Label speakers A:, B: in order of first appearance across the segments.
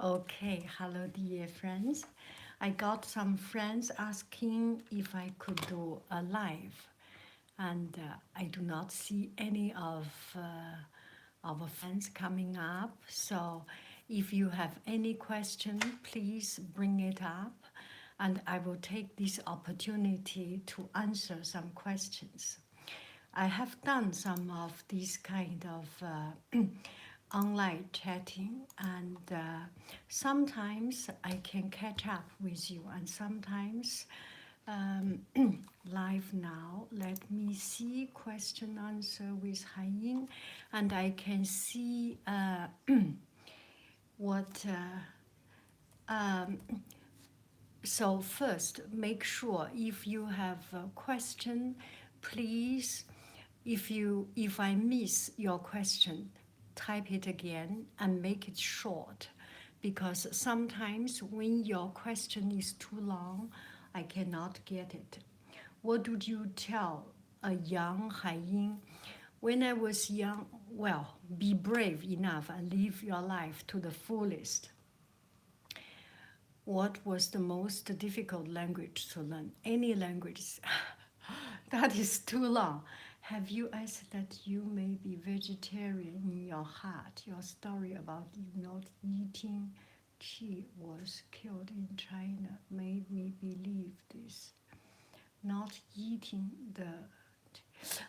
A: Okay, hello, dear friends. I got some friends asking if I could do a live, and I do not see any of our friends coming up. So, if you have any question, please bring it up, and I will take this opportunity to answer some questions. I have done some of these kind of online chatting, and sometimes I can catch up with you, and sometimes um, live now. Let me see question answer with Haiying, and I can see what. Um, so first, make sure if you have a question, please, if I miss your question, type it again and make it short, because sometimes when your question is too long, I cannot get it. What would you tell a young Haiying? When I was young, well, be brave enough and live your life to the fullest. What was the most difficult language to learn? Any language. That is too long. Have you asked that you may be vegetarian in your heart? Your story about you not eating tea was killed in China made me believe this. Not eating the.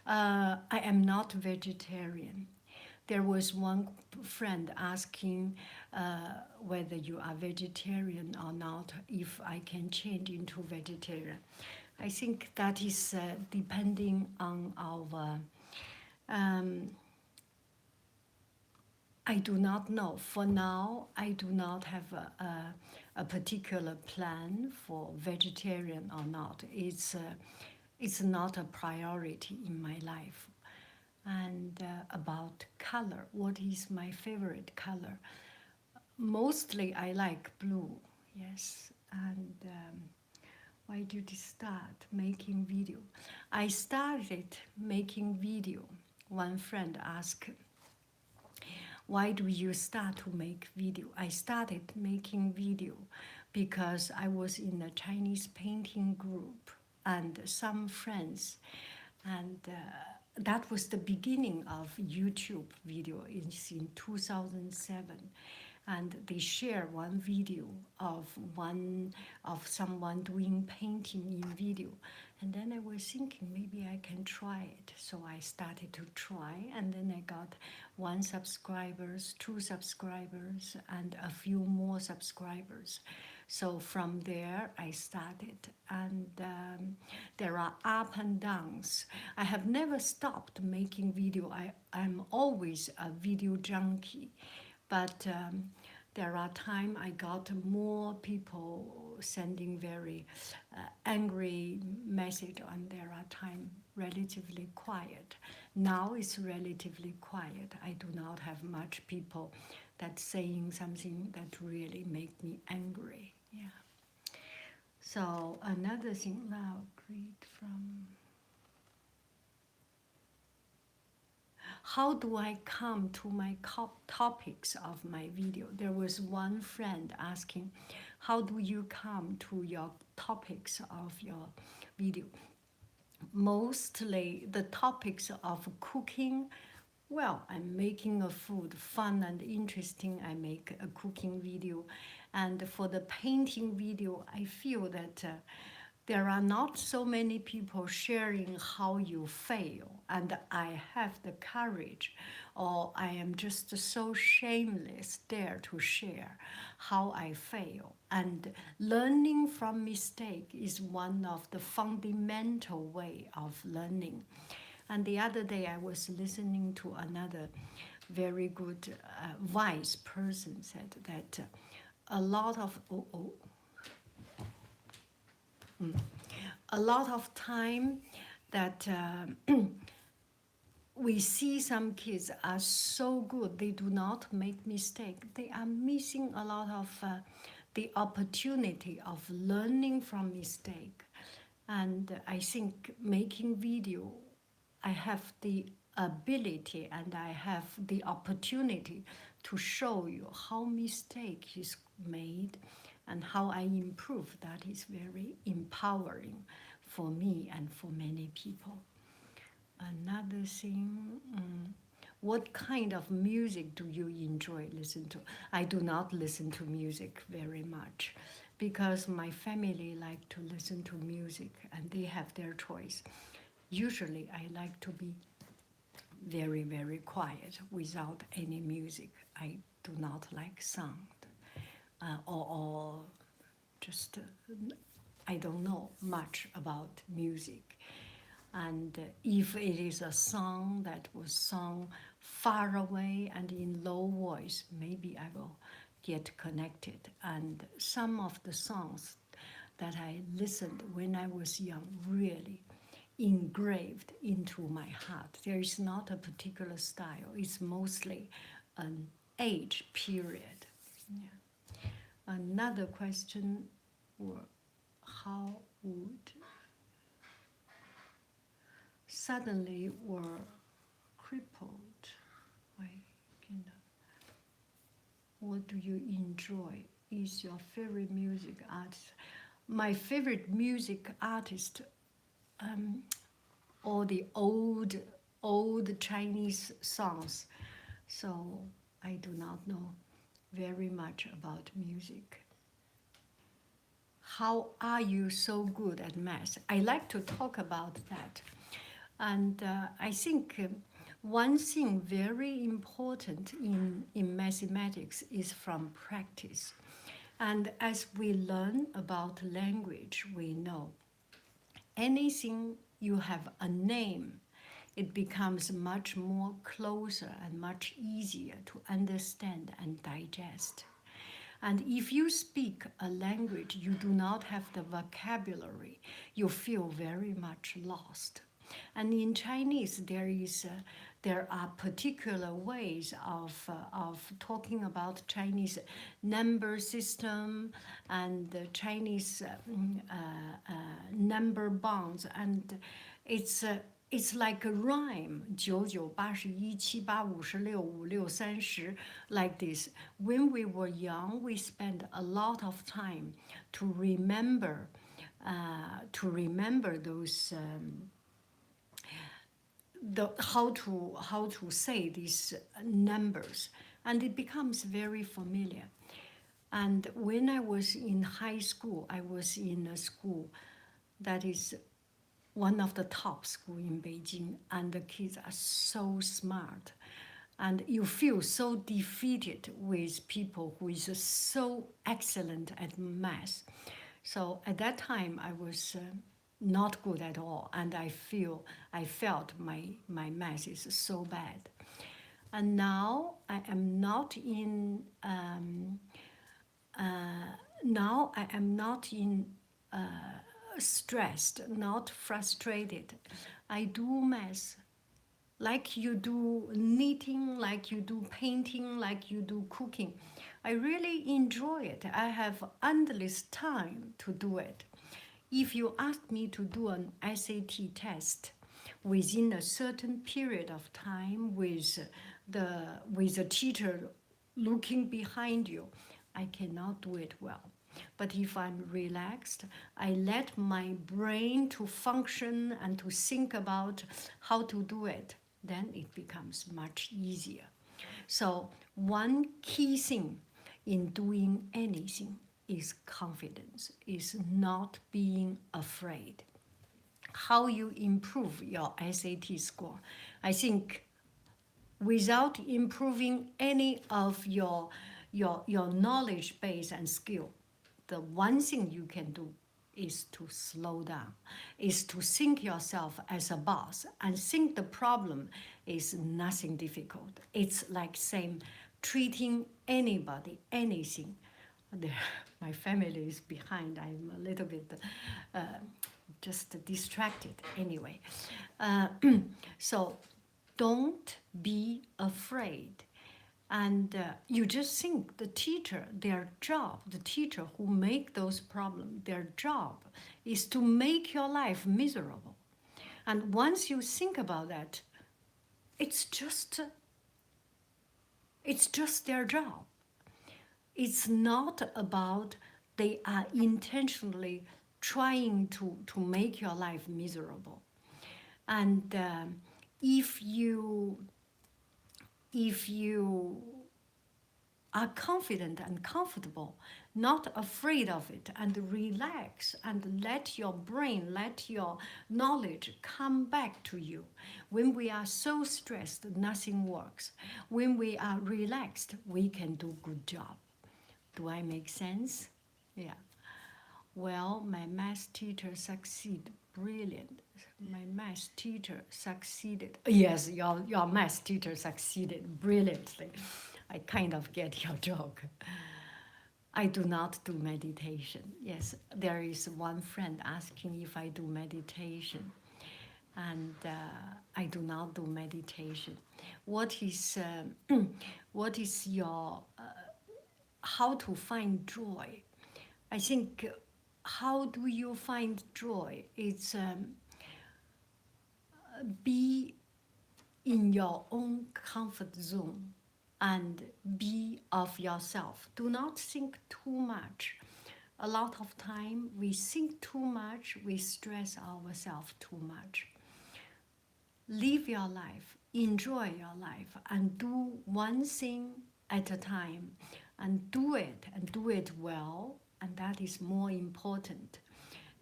A: I am not vegetarian. There was one friend asking whether you are vegetarian or not, if I can change into vegetarian. I think that is depending on our. Um, I do not know. For now, I do not have a particular plan for vegetarian or not. It's not a priority in my life. And about color, what is my favorite color? Mostly I like blue, yes. And why did you start making video? I started making video. One friend asked, why do you start to make video? I started making video because I was in a Chinese painting group and some friends, and that was the beginning of YouTube video. It's in 2007, and they share one video of someone doing painting in video, and then I was thinking maybe I can try it. So I started to try, and then I got 1 subscribers, 2 subscribers, and a few more subscribers. So from there I started, and there are up and downs. I have never stopped making video. I'm always a video junkie, but there are times I got more people sending very angry message, and there are times relatively quiet. Now it's relatively quiet. I do not have much people that saying something that really make me angry. Yeah. So another thing now, great from. How do I come to my topics of my video? There was one friend asking, how do you come to your topics of your video? Mostly the topics of cooking. Well, I'm making a food fun and interesting. I make a cooking video. And for the painting video, I feel that there are not so many people sharing how you fail, and I have the courage, or I am just so shameless dare to share how I fail. And learning from mistake is one of the fundamental way of learning. And the other day I was listening to another very good wise person said that a lot of a lot of time that we see some kids are so good, they do not make mistake. They are missing a lot of the opportunity of learning from mistake. And I think making video, I have the ability and I have the opportunity to show you how mistake is made and how I improve, that is very empowering for me and for many people. Another thing, what kind of music do you enjoy listen to? I do not listen to music very much because my family like to listen to music and they have their choice. Usually I like to be very, very quiet without any music. I do not like sound or just, I don't know much about music. And if it is a song that was sung far away and in low voice, maybe I will get connected. And some of the songs that I listened when I was young really engraved into my heart. There is not a particular style, it's mostly an age period. Yeah. Another question, how would suddenly were crippled? I cannot. What do you enjoy? Is your favorite music artist? My favorite music artist, all the old Chinese songs. So I do not know very much about music. How are you so good at math? I like to talk about that. And I think one thing very important in mathematics is from practice. And as we learn about language, we know anything you have a name, it becomes much more closer and much easier to understand and digest. And if you speak a language you do not have the vocabulary, you feel very much lost. And in Chinese, there are particular ways of talking about Chinese number system and the Chinese number bonds, and it's like a rhyme, 99817855565630, like this. When we were young, we spent a lot of time to remember those how to say these numbers, and it becomes very familiar. And when I was in high school, I was in a school that is one of the top school in Beijing, and the kids are so smart. And you feel so defeated with people who is so excellent at math. So at that time, I was not good at all, and I felt my math is so bad. And now I am not in now I am not in stressed, not frustrated. I do math like you do knitting, like you do painting, like you do cooking. I really enjoy it. I have endless time to do it. If you ask me to do an SAT test within a certain period of time with a teacher looking behind you, I cannot do it well. But if I'm relaxed, I let my brain to function and to think about how to do it, then it becomes much easier. So one key thing in doing anything is confidence, is not being afraid. How you improve your SAT score? I think without improving any of your knowledge base and skill, the one thing you can do is to slow down, is to think yourself as a boss and think the problem is nothing difficult. It's like same treating anybody, anything. My family is behind. I'm a little bit just distracted anyway. So don't be afraid. And you just think the teacher, their job, the teacher who make those problems, their job is to make your life miserable. And once you think about that, it's just their job. It's not about they are intentionally trying to make your life miserable. And if you if you are confident and comfortable, not afraid of it, and relax and let your brain, let your knowledge come back to you. When we are so stressed, nothing works. When we are relaxed, we can do good job. Do I make sense? Yeah. Well, my math teacher succeeded. Brilliant. My math teacher succeeded. Yes, your math teacher succeeded brilliantly. I kind of get your joke. I do not do meditation. Yes, there is one friend asking if I do meditation, and I do not do meditation. What is what is your how to find joy? I think how do you find joy? It's be in your own comfort zone and be of yourself. Do not think too much. A lot of time we think too much, we stress ourselves too much. Live your life, enjoy your life, and do one thing at a time, and do it well, and that is more important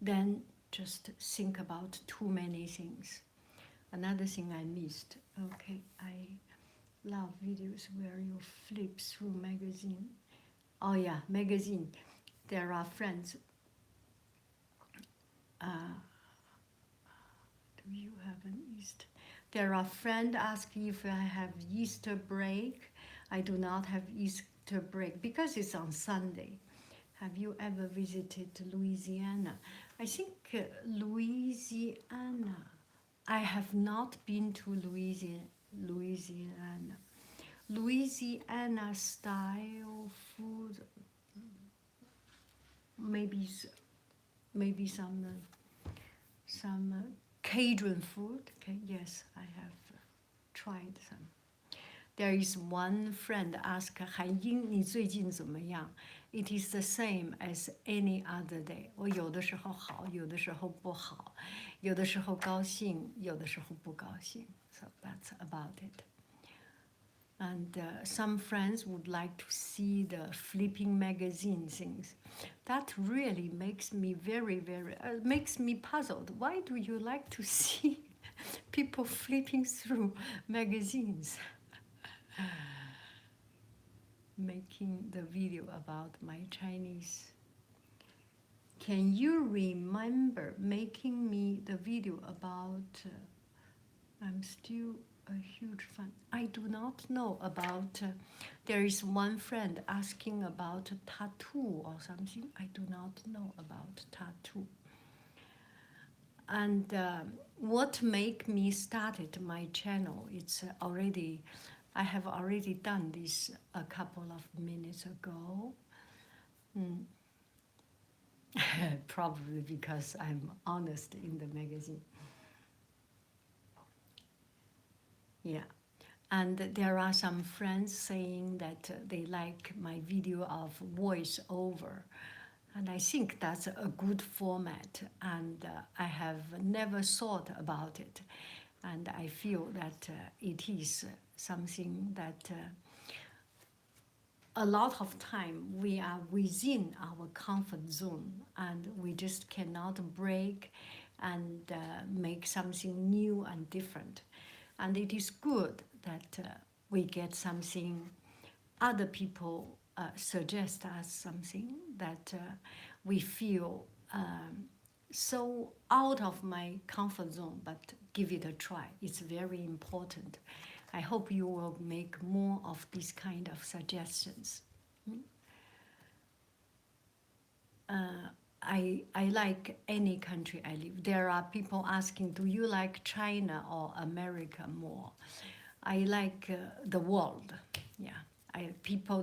A: than just think about too many things. Another thing I missed, okay, I love videos where you flip through magazine. Oh yeah, magazine. There are friends. Do you have an Easter? There are friends asking if I have Easter break. I do not have Easter break because it's on Sunday. Have you ever visited Louisiana? I think Louisiana. I have not been to Louisiana. Louisiana style food, maybe maybe some Cajun food. Okay, yes, I have tried some. There is one friend ask 海英你最近怎么样 It is the same as any other day. 我有的时候好，有的时候不好，有的时候高兴，有的时候不高兴。So that's about it. And some friends would like to see the flipping magazine things. That really makes me makes me puzzled. Why do you like to see people flipping through magazines? Making the video about my Chinese. Can you remember making me the video about I'm still a huge fan. I do not know about there is one friend asking about tattoo or something. I do not know about tattoo. And what make me started my channel, it's already, I have already done this a couple of minutes ago. Probably because I'm honest in the magazine. Yeah. And there are some friends saying that they like my video of voice-over. And I think that's a good format. And I have never thought about it. And I feel that it is something that a lot of time we are within our comfort zone and we just cannot break and make something new and different. And it is good that we get something, other people suggest us something that we feel so out of my comfort zone, but give it a try. It's very important. I hope you will make more of these kind of suggestions. I like any country I live. There are people asking, do you like China or America more? I like the world. Yeah,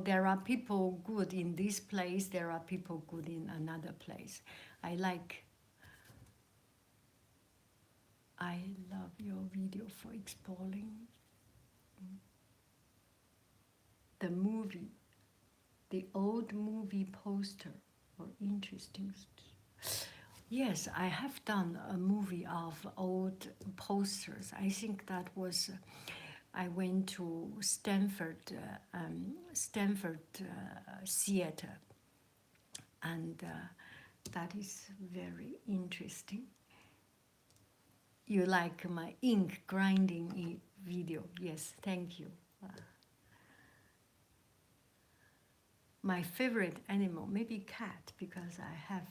A: there are people good in this place. There are people good in another place. I love your video for exploring the movie The old movie poster or interesting. Yes, I have done a movie of old posters. I think that was, I went to Stanford Theater, and that is very interesting. You like my ink grinding video? Yes, thank you. My favorite animal, maybe cat, because I have.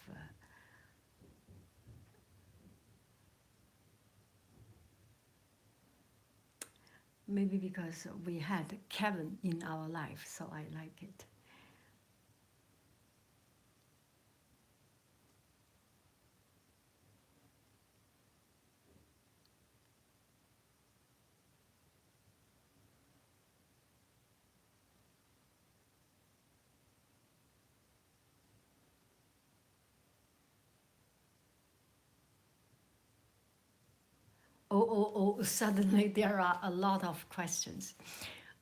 A: Maybe because we had Kevin in our life, so I like it. Suddenly there are a lot of questions.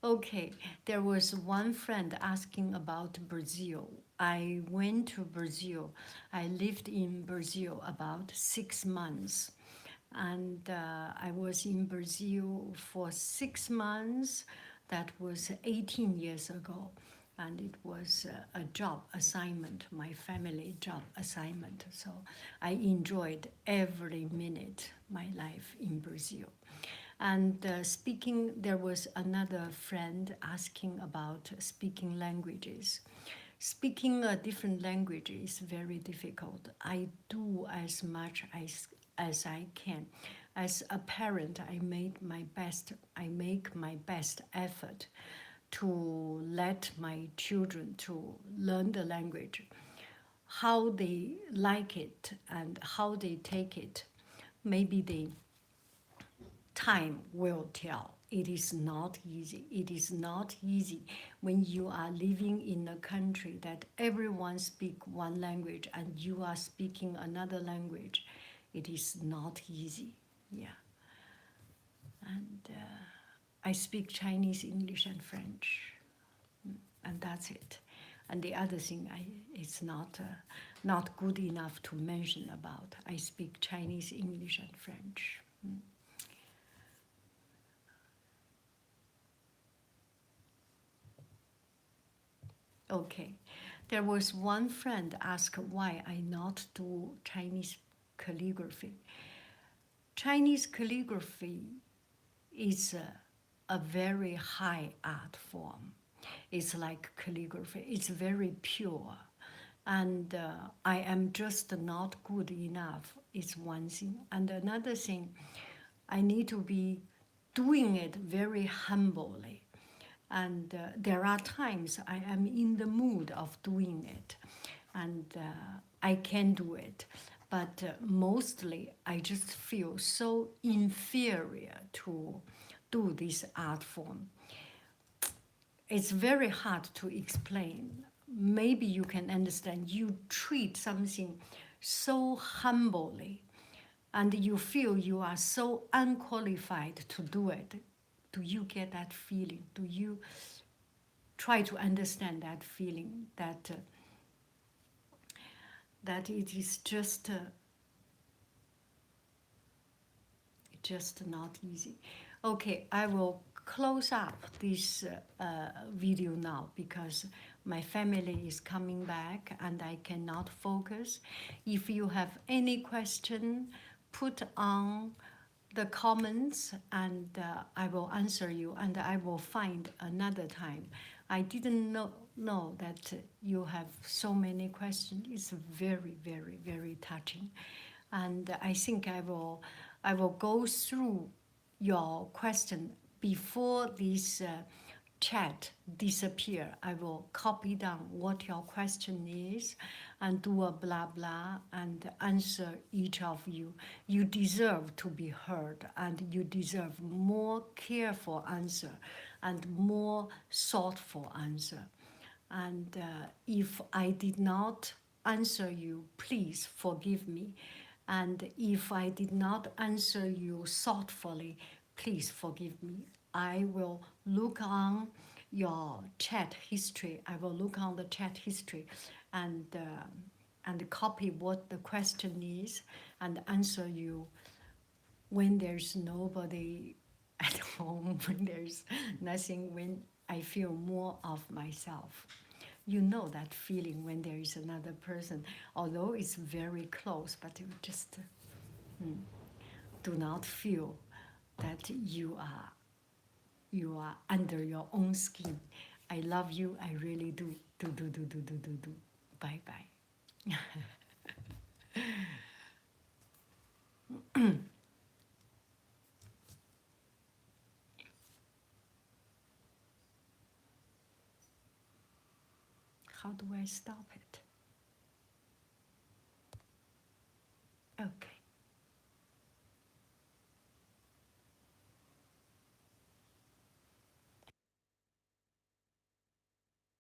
A: Okay, there was one friend asking about Brazil. I went to Brazil. I lived in Brazil about 6 months. And I was in Brazil for 6 months. That was 18 years ago. And it was a job assignment, my family job assignment. So I enjoyed every minute my life in Brazil. And speaking, there was another friend asking about speaking languages. Speaking a different language is very difficult. I do as much as I can. As a parent, I made my best. I make my best effort to let my children to learn the language. How they like it and how they take it, maybe they time will tell. It is not easy. It is not easy when you are living in a country that everyone speak one language and you are speaking another language. It is not easy. Yeah. And I speak Chinese, English, and French, and that's it. And the other thing, it's not good enough to mention about. I speak Chinese, English, and French. Okay. There was one friend asked why I not do Chinese calligraphy. Chinese calligraphy is a very high art form. It's like calligraphy. It's very pure. And I am just not good enough, is one thing. And another thing, I need to be doing it very humbly. And there are times I am in the mood of doing it, and I can do it. But mostly, I just feel so inferior to do this art form. It's very hard to explain. Maybe you can understand. You treat something so humbly, and you feel you are so unqualified to do it. Do you get that feeling? Do you try to understand that feeling that that it is just not easy? Okay, I will close up this video now because my family is coming back and I cannot focus. If you have any question, put on the comments and I will answer you and I will find another time. I didn't know that you have so many questions. It's very, very, very touching. And I think I will go through your question before this chat disappear. I will copy down what your question is and do a blah blah and answer each of you. You deserve to be heard and you deserve more careful answer and more thoughtful answer. And if I did not answer you, please forgive me. And if I did not answer you thoughtfully, please forgive me. I will look on your chat history. I will look on the chat history and copy what the question is and answer you when there's nobody at home, when there's nothing, when I feel more of myself. You know that feeling when there is another person, although it's very close, but you just do not feel that you are under your own skin. I love you, I really do. Do. Bye bye. How do I stop it?